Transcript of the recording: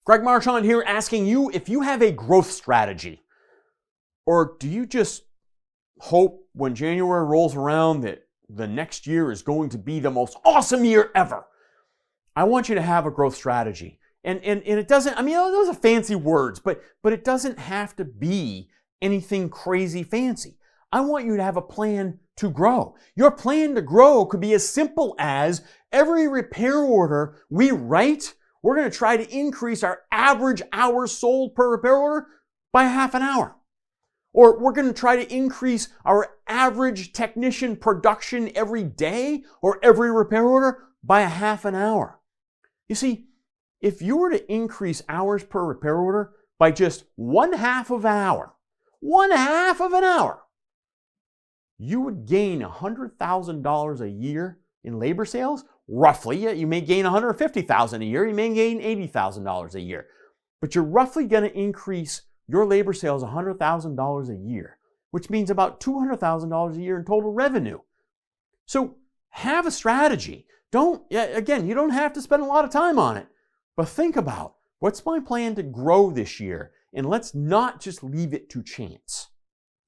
Greg Marchand here, asking you if you have a growth strategy. Or do you just hope when January rolls around that the next year is going to be the most awesome year ever? I want you to have a growth strategy. And it doesn't, I mean, those are fancy words, but it doesn't have to be anything crazy fancy. I want you to have a plan to grow. Your plan to grow could be as simple as every repair order we write, we're going to try to increase our average hours sold per repair order by half an hour. Or we're going to try to increase our average technician production every day or every repair order by a half an hour. You see, if you were to increase hours per repair order by just one half of an hour, you would gain $100,000 a year in labor sales. Roughly, you may gain $150,000 a year, you may gain $80,000 a year, but you're roughly going to increase your labor sales $100,000 a year, which means about $200,000 a year in total revenue. So have a strategy. Again, you don't have to spend a lot of time on it, but think about what's my plan to grow this year, and let's not just leave it to chance.